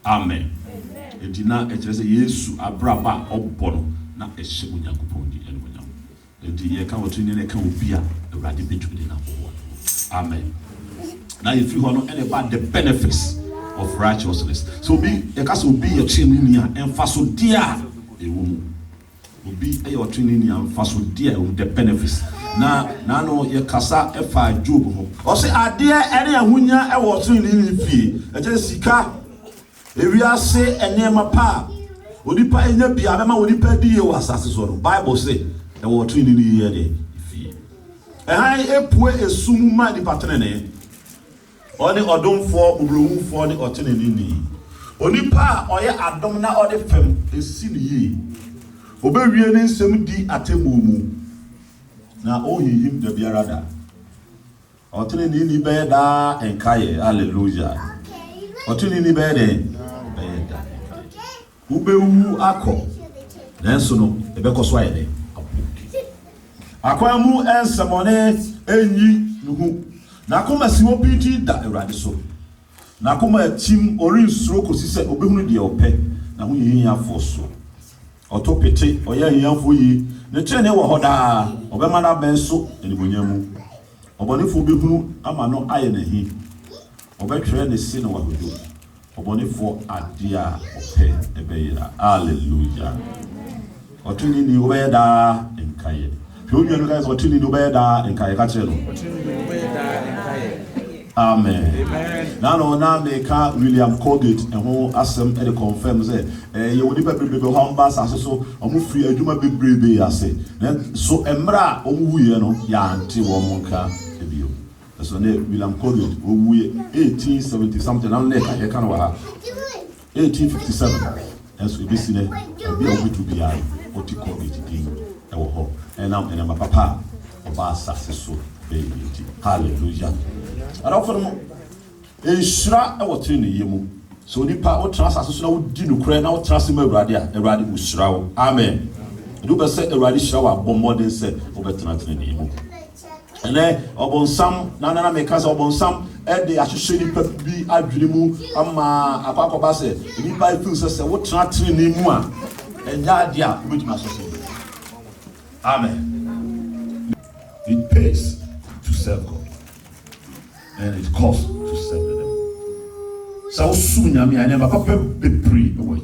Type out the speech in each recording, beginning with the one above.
Amen. Edina echese Yesu abraba obono na ehye onyankopon di enwonyam. Edi ye ka wotuni na ka obia Awurade betumi na bo. Amen. Now if you know any about the benefits of righteousness. So be ye ka so be ye twini a emfaso dia ewu. Obi e ye twini ni emfaso dia the benefits. Na no ye kasa efa Job ho. O se ade ene ahunya e wo twini ni fie. Eje sika ewiase enema pa onipa enya bia bema onipa die wo asase so no Bible say e wo twini ni ye de fie han epue esum ma di patene oni odomfo obromufo ni otene ni onipa oye adom na ode fem esi ni yi obewie ni nsem di atemumu na ohihim de biarada otene ni be da enkaye hallelujah otene ni be de ubewu akọ nanso no ebekoso ayede akwamu ensemone enyi nuhu na koma siwo biti da Awurade so na koma tim orinsuro kosise obehunu de opɛ na ho yiya foso otopete oya yiyanfo yi ne trene wo hoda obema na benso enibonyamu obonefo behunu ama no aye na hi obetwere ne si no wahodo obonefo adia ope ebeyira hallelujah otuni ni obeda enkaye hwonyu no guys otuni ni obeda enkaye ka kire no otuni ni obeda enkaye amen na meka William Colgate eho asem e de confirm say ye woni bebrebe ho mba asase so omu free adwuma bebrebe ase so emra omu huye no ya anti wo monka ebio so ne William Colgate owuye 1870 something now ne ka kan wa 1857 eso ebisi ne obi a obitu bia oti Colgate din e wo ho enam enama papa oba asase so beiti hallelujah ara for mo enshira e wo tiri ne yemu so nipa wo tra asase so na wo di nukure na wo tra se ma Awurade a Awurade wo shira wo amen do be say Awurade shira wa bomodin say wo betena tiri ne yemu ene obonsam na meka say obonsam e de ahwehwe nipa bi adwene mu ama akwakoba say nipa feel say wo tra tiri ne mu a enya ade a wo betuma so say amen. It pays to serve God and it costs to serve them. So soon I never papa be pre away.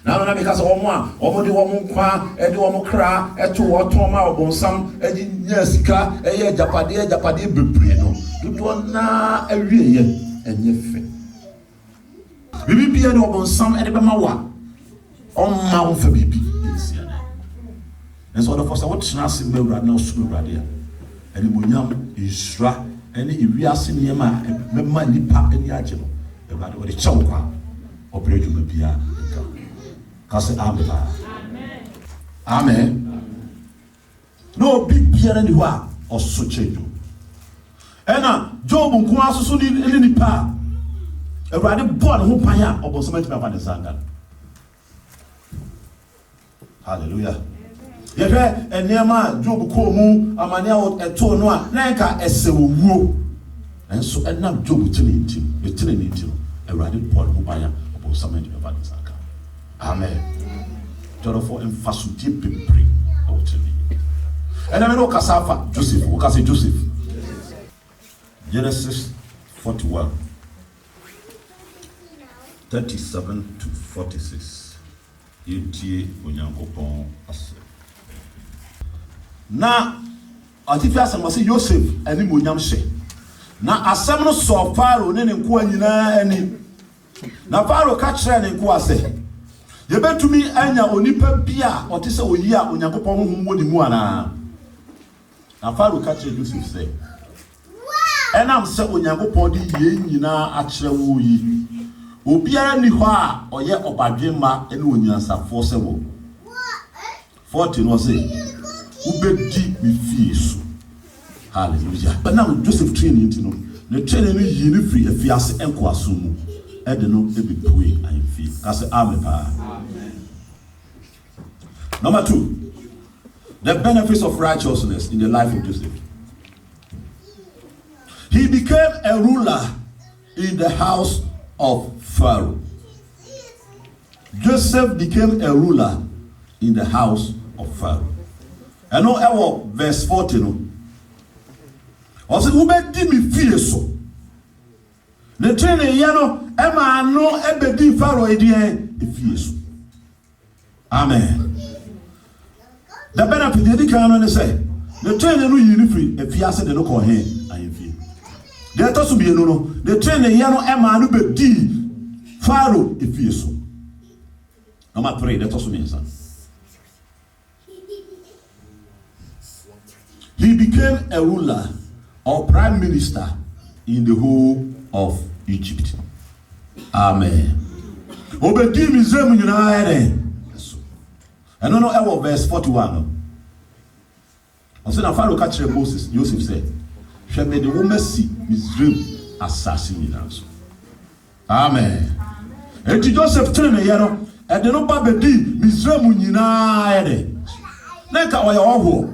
Now because omo de omo kwa e de omo kra e to woto ma obonsam e di nyasika e ye japade be pre no. Do na awie ye enye fe. Bibi bia de obonsam e de be ma wa. Omma wo fa bibi. And so the first what chance in Bewrad now Subradi and Munyam Isra and if we are seeing Yama and money pack any agile about what the Chokwa operate to be a Casa Amen. Amen. No big beer anywhere or so change. And Job Nkwasu soon in any pa a rather born who paya or was meant to have a hallelujah. Yehwe enema Job ko mu amane eto no a na nka esewuo enso enam Job tini ntim Awurade Paul ho baya obo samen de baba saka amen toro for emphasity pepre o tini And I know Kasafa, Joseph, Okase Joseph. Genesis 41, 37 to 46. Yeti Onyankopon ase. Na atifi asem wase Joseph ani monyam hye. Na asem no so Pharaoh ne nko anyina ani. Na Pharaoh ka kire ne nko ase. Yebetumi anya onipa bia otise oyi a Onyankopon honhom woni mu ana. Na Pharaoh ka kire Joseph say, enam se Onyankopon di ye nyina a kire wo yi. Obiara ni ho a oye obadwemma ene onyansafo se wo. 14 no say ubedi mi fie so. Hallelujah. But now Joseph training you know. The training no yi ni free afiase enko aso mu. E de no e be pui I feel. Ka say amen pa. Amen. Number 2. The benefits of righteousness in the life of Joseph. He became a ruler in the house of Pharaoh. Joseph became a ruler in the house of Pharaoh. And no verse 14. No. Also, ubedi mi fie so. The training yano ema no ebedi Pharaoh edie fie so. Amen. The benefit the can no say. The training no yini free efiase de no ko hen ayefie. The to so bi no the training yano ema no bedi Pharaoh fie so. Number 3, the to so bi nsa. He became a ruler or prime minister in the whole of Egypt. Amen. Obedi Mizraim nyina ere. And no ever verse 41. Also na Pharaoh ka kire Moses, Joseph said, "Hwe me de wo masi Mizraim assassin nyina so." Amen. And Joseph tene ye no, e de no ba bedi Mizraim nyina ere. Na ka oya oho.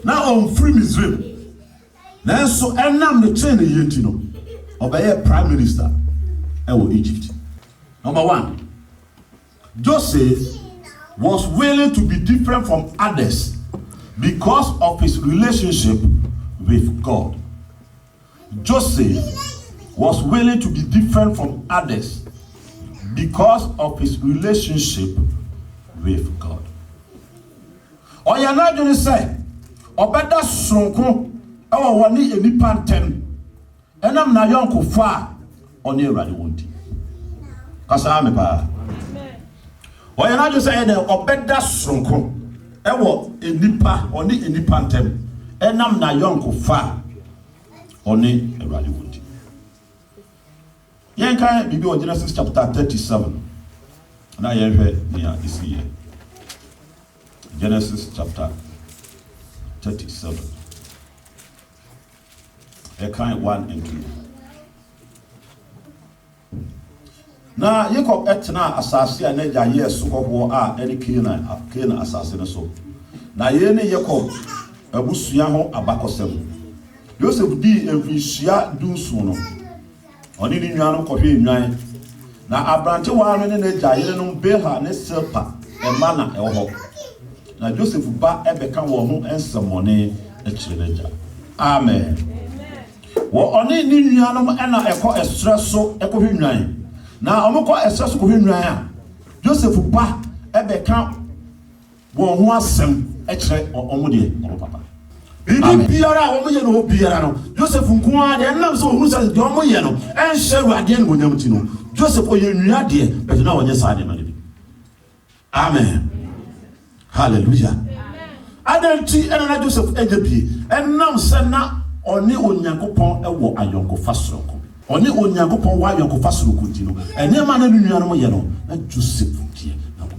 Now on free Mizraim. Now so enam the train yenti no. Obey prime minister of Egypt. Number 1. Joseph was willing to be different from others because of his relationship with God. Joseph was willing to be different from others because of his relationship with God. Oyana didn't say obeda sonko ewo woni enipa ntem enam na yonko fa oni Awurade wonti kasa me pa amen oya na jo say na obeda sonko ewo enipa oni enipa ntem enam na yonko fa oni Awurade wonti yen kan bibi o Genesis chapter 37 na yen hwe nia this year Genesis chapter 37. A kind 1 and 2. Now, Jacob etna asasi aneja yes ko a any Canaan assassin so. Na yene Jacob abusuya ho abakosem. Joseph di enfisia dunsu no. Oni ni nwan ko hwe nwan. Na abrante wa no ne neja yene no Beha ne Silpa e mana e ho. Na Joseph ba ebeka wo ho ensemone e kireja. Amen. Wo oni ni nuanom ena eko esre so eko hwenwan. Na omko esre so ko hwenwan a Joseph ba ebeka wo ho asem e kire omode omo papa. Bibi biara wo mo ye no biara no Joseph nko a de nam so hu se de omo ye no en hyeru ade no wonyam ti no Joseph oye nwua de be na wonye sa de ma de. Amen. Hallelujah. Adanti ena Joseph ejebi enam se na oni Onyankopon ewo ayonko fasroko oni Onyankopon wa ayonko fasroko ntino ene ma na nuanu ye no na Joseph die na wo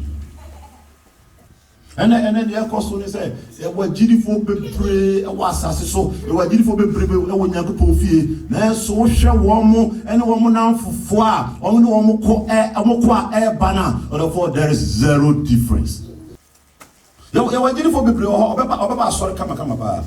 ene de akoso ni se ewo agirifo bebre ewo asase so ewo agirifo bebre ewo Onyankopon fie na so wo hwe wo mo ene wo mo na mfofo a wo ne wo mo ko a bana therefore there is zero difference. Ewo agirifo bebre obeba asori kama ba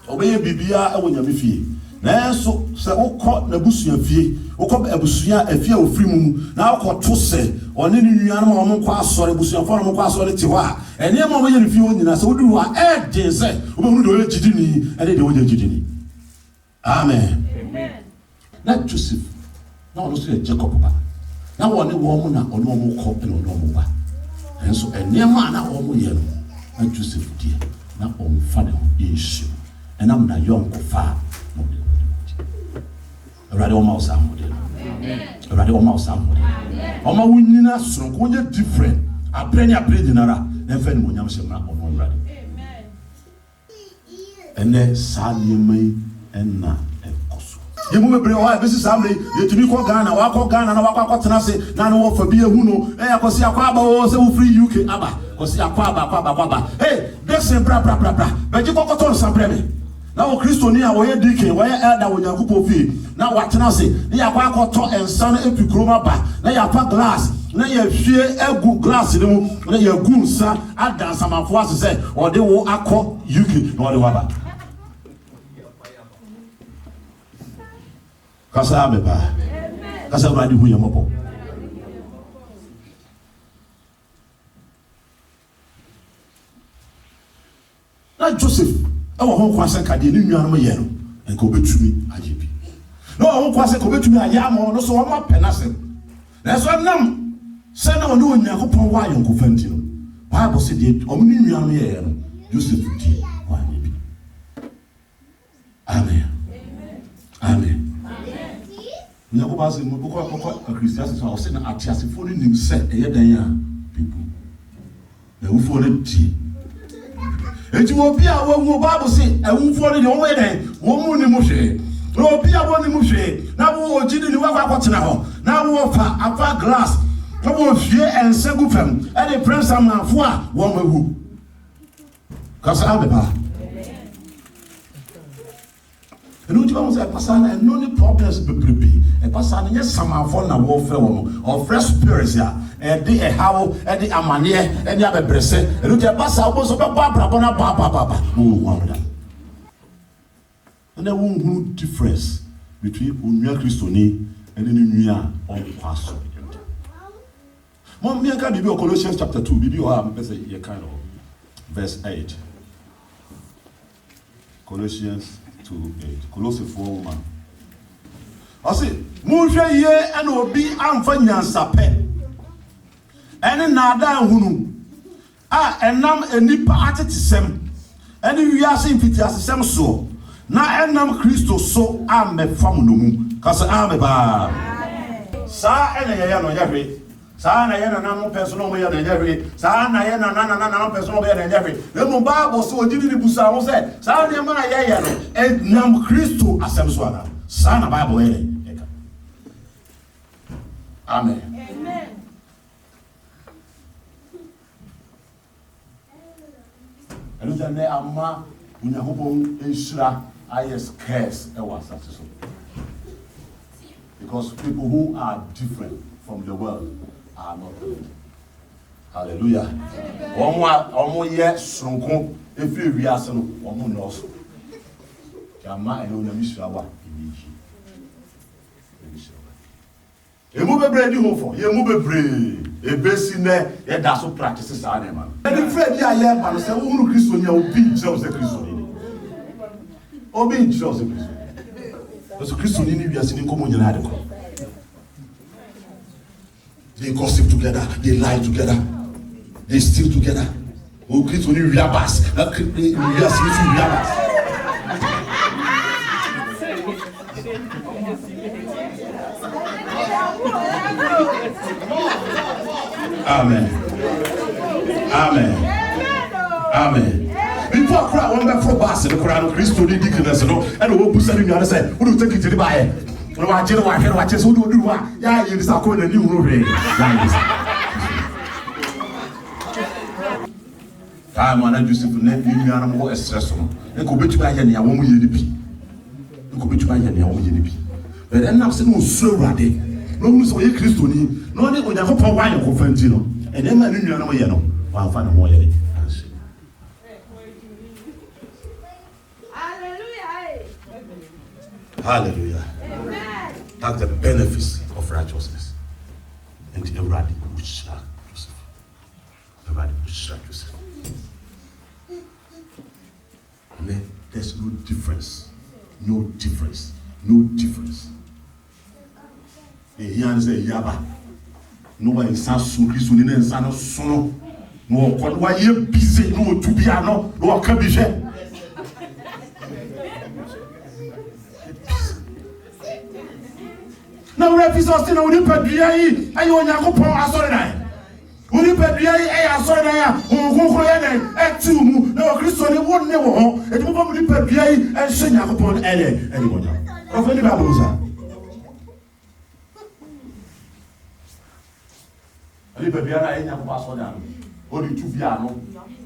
obeye bibia ewo nyame fie nanso sɛ wokɔ n'abusua fie wokɔ abusua afie a ofiri mu na wokɔ to sɛ ɔne ne nuanom a wɔn nkɔ asɔre abusuafoɔ na wɔn nkɔ asɔre te hɔ a ɛnneɛma a wɔyɛ ne fie hɔ nyinaa sɛ woduru hɔ a ɛɛden sɛ wobɛhunu deɛ ɔyɛ gyidini ɛne deɛ ɔyɛ gyidini. Amen. Na Joseph na ɔno nso yɛ Jacob ba na wɔne wɔn mu na ɔne wɔn kɔ ɛna ɔne wɔn ba ɛnso ɛnneɛma a na wɔn yɛ no na Joseph deɛ na ɔmfa ne ho yɛnhyɛ ɛnam na yɔnko fa na ɔde Awurade wɔma wo saa model. Awurade wɔma wo saa model. Ɔma wo nyina soronko wonyɛ different abrɛ ne abrɛ nyinara na mfa ne monyam hyɛ ma ɔno Awurade. Ɛnɛ saa nneɛma yi ɛna ɛkɔ so. Yɛmu bebree hɔ a ɛbɛsi saa mmerɛ yɛtumi kɔ Ghana wakɔ Ghana na wakɔ akɔtena ase na ne wɔfa bi ehu no akɔsi akɔ aba wɔ sɛ wofiri UK aba kɔsi akɔ aba hey dɛsɛ bra bɛgye kɔkɔtɔ nsabrɛ me na wo kristoni a wɔyɛ DK wɔyɛ elder wɔ Nyankopɔn fie na watena ase ne yakɔ akɔtɔ nsa no epi kurom aba na yapa glass na yɛhwie egu glass ne mu na yɛgu nsa ada nsamafo ase sɛ ɔde wo akɔ UK na ɔde waba kasa ameba kasa Awurade hu yɛ mɔbɔ na Joseph ɛwɔ ho kwasɛ kadeɛ ne nuanom yɛ no nka obetumi agye bi na ɔwɔ ho kwasɛ ka obetumi ayɛ ama no so wɔn apɛ n'asɛm na ɛso nam sɛ na ɔne Onyankopɔn wɔ ayɔnkofa nti no Bible sɛ deɛ ɔmo ne nuanom yɛ no Joseph die wɔanyɛ bi. Amen. Nyankopɔn asɛ mo kɔkɔ akristiase so a ɔsɛ na atiasefo no nim sɛ ɛyɛ dan a bibu na awufoɔ no die enti obi a wawu Bible say awufoɔ no de wɔn yɛ dan wɔn mu ne mu hwɛ na obi a wɔn ne mu hwɛ na wo ogidi ne wakɔ akɔtena hɔ na wo fa afa glass na wo hwie ɛnsa gu fam ɛde prince amanfo a wɔn wawu kasa abeba enu ti ba mo sɛ pasa na ɛno ne problems bebrebe pasa na nyɛ samanfo na wɔfrɛ wɔn ɔfrɛ spirits a ɛde ɛhaw ɛde amaneɛ ɛde abɛbrɛsɛ enu ti pasa wo so bɛba abrabɔ na ba wo wɔn and then one difference between onua kristoni and the nua ɔnkwa so mo me aka bibi Colossians chapter 2 bibi o am pese ye kind of verse 8 Colossians 2:8 Colossians 4:1 I say mo hwɛ ye ana obi amfa nyansapɛ ɛne nada hunu a ɛnam enipa atetesɛm ɛne wiase mfitiasesɛm so na enam Kristo so amefam no mu kasa ameba sa ene ye no yahwe sa na ye na nam person no ye na yahwe sa na ye na person no ye na yahwe le mo Bible so odini ni busa ho se sa de ma na ye no enam Kristo asem so ana sa na Bible ye eka amen elu jane amma Onyankopɔn enhyira ayes curse was successful because people who are different from the world are not good. Hallelujah. Omo ye sonko efi wiase no omo no so jama eno na misura wa ibiji emu bebre di ho fo ye mu bebre ebesi ne ye da so practice sa na ma any friend ya ye ma no se wo hu Kristo ni a obi nkyerɛ se Kristo ni obi nkyerɛ se Kristo so Kristo ni wiase ni komo nyina ade ko they gossip together, they lie together, they steal together. Oh, Kristo ni wiabas wiase ni fi wiabas Amen. Before I cry, one back for Bass, the Quran of Christo, the deaconess, and the Busa, you say, who do you take it to the buyer? When I tell you what I just who do what? Yeah, you are going to new room. I want to do something, you are more stressful. And go to buy any, I won't be. Go to buy any, I won't be. But then I'm saying, so ready. No, so you Christo, no, they would have a wine of Fantino. And then my new yellow, I'll find a more yellow. Hallelujah. Amen. That's the benefits of righteousness. And everybody Joseph. Everybody Joseph. And there's no difference. No difference. No difference. He say Yaba. No one is so soon and son of sono. No one why you busy no to be no can be shared. No represents no Nipadria, I own Yakopo Asorina. Unipadria, I Asorina, who at two, no Christian won't never home, and move on Nipadria and sing upon anyone. Of any babuza. Nipadria, I never pass on them. Only two piano,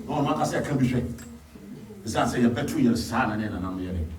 no matter say I can be shaken. The son say a better your son and I'm hearing.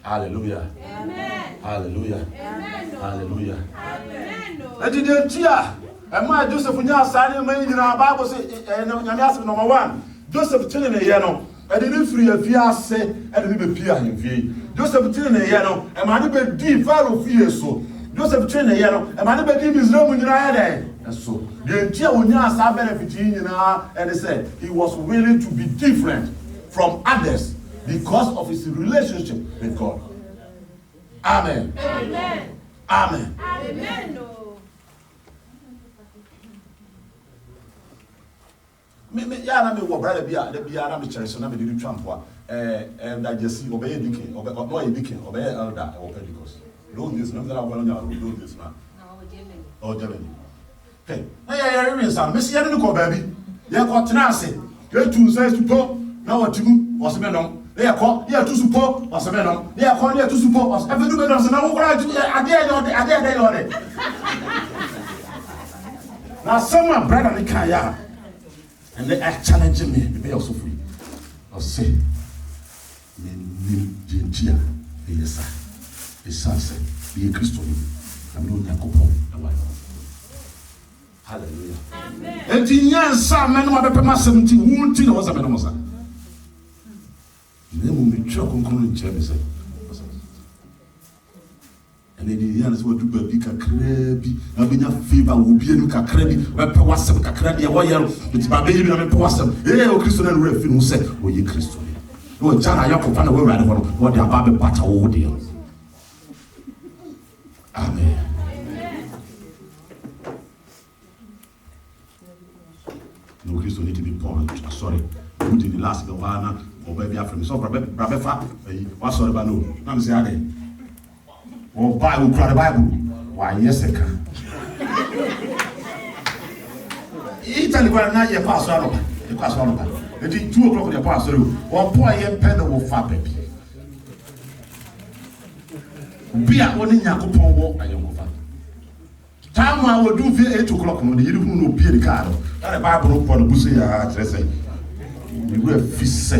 Hallelujah. Amen. Hallelujah. Amen. Hallelujah. Amen. I didn't hear. And my Joseph Nya signing made in our Bible say number 1. Joseph telling a yano. I didn't free a fiasse and a peer in fee. Joseph telling a yano, and my neighbor deep follow fear so. Joseph telling a yano, and my neighbor deep is no in your head. And so the entire Unya saw benefiting in her, and they said he was willing to be different from others. Because of his relationship with God. Amen. Amen. Amen. Amen. No. Me ya na me wo brother bia na me chere so na me di twampo that just obey education obey education obey elder or pedicos. Don't this no that I want to do this now. No, Germany. Hey, I read some. Me see ya no ko baby. Ya ko tena ase. You two says to go. Now what you was me no. They are called, yeah, to support, or some men. They are called here to support us. Every do so now, I dare. Now, someone, brother, they can't, and they are challenging me to be also free. I'll say, Jintia, yes, sir. His son said, be a Christian. I'm not going to go. Hallelujah. And in years, some men were the 17 wounded was a man. And then the others were to be a crabby, I've been a fever, will be a crabby, where Powasam, Cacrabby, a wire, it's my baby, and Powasam, eh, Christian and Refuge who said, oh, you Christian. You are Jana Yako, and away rather what they are Baby Butter, oh, dear. Amen. No Christian need to be born, sorry, put in the last Govana. Or baby African, so Brabefa, what's all about no? I'm saying, or Bible, cry the Bible. Why, yes, I can. Italy, where now you pass on, you pass on. It is 2 o'clock you pass through. Or poor young pen of fat baby. Be a only Yakupon walk and your fat. Time I will do 8 o'clock when you don't know Pierre Card. That a Bible for the Bussy, I say. We will fish.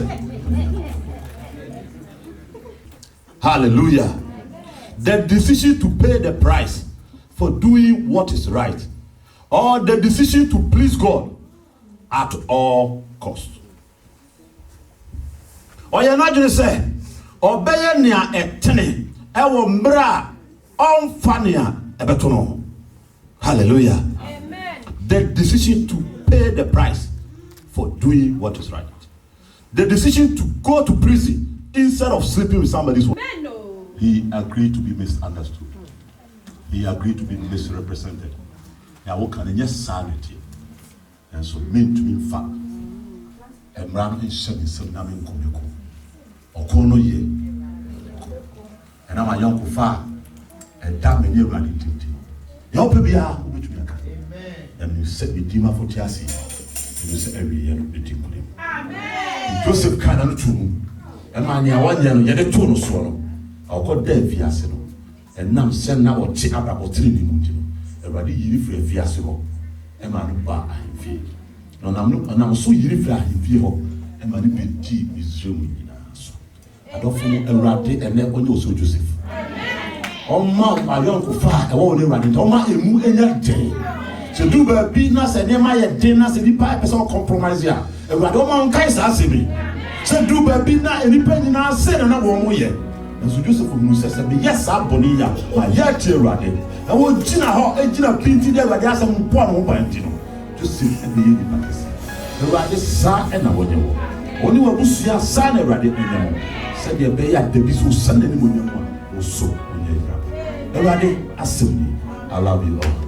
Hallelujah. The decision to pay the price for doing what is right, or the decision to please God at all cost. Or you're not going to say, obey near a tenny, ewo mbra on fania ebetono. Hallelujah. Amen. The decision to pay the price for doing what is right. The decision to go to prison instead of sleeping with somebody's wife. He agreed to be misunderstood. He agreed to be misrepresented. Now, can you sanity? And so, mean to me, fact. And Ram is shedding some naming Komiko. Or Kono ye. And I'm a young far. And damn me near running to your baby are which we are. And you said, Redeemer for Tiasi. You say every year, Redeemer. Amen. Joseph can't true. And man, you are 1 year, you had a tone of swallow. I'll call them Fiasino. And now send now or check up or 3 minutes. Everybody, you for a Fiasco. And man, bar and feel. No, I'm so you fly in fear. And man, be cheap is showing. I don't feel a rat and then on also Joseph. Oh, my uncle far, I won't run it. Oh, my emu any day. So do business and then my dinners and the pipe is all compromise. And I don't want guys asking me. sɛ duru baabi na nnipa nyinaa sɛ na wɔn yɛ nso Joseph hunu sɛ meyɛ saa bɔne yi a mayɛ atie Awurade na wɔgyina hɔ gyina pinti de Awurade asɛm mpo a ne ho ban nti no Joseph ɛna yɛ nipa kɛse Awurade saa ɛna wɔnyɛ wɔ wɔne w'abusua saa na Awurade ɛnyɛ wɔ sɛdeɛ ɛbɛyɛ a dabi so sa n'anim onyam a wɔso onyɛ yira Awurade asɛm ni I love you all.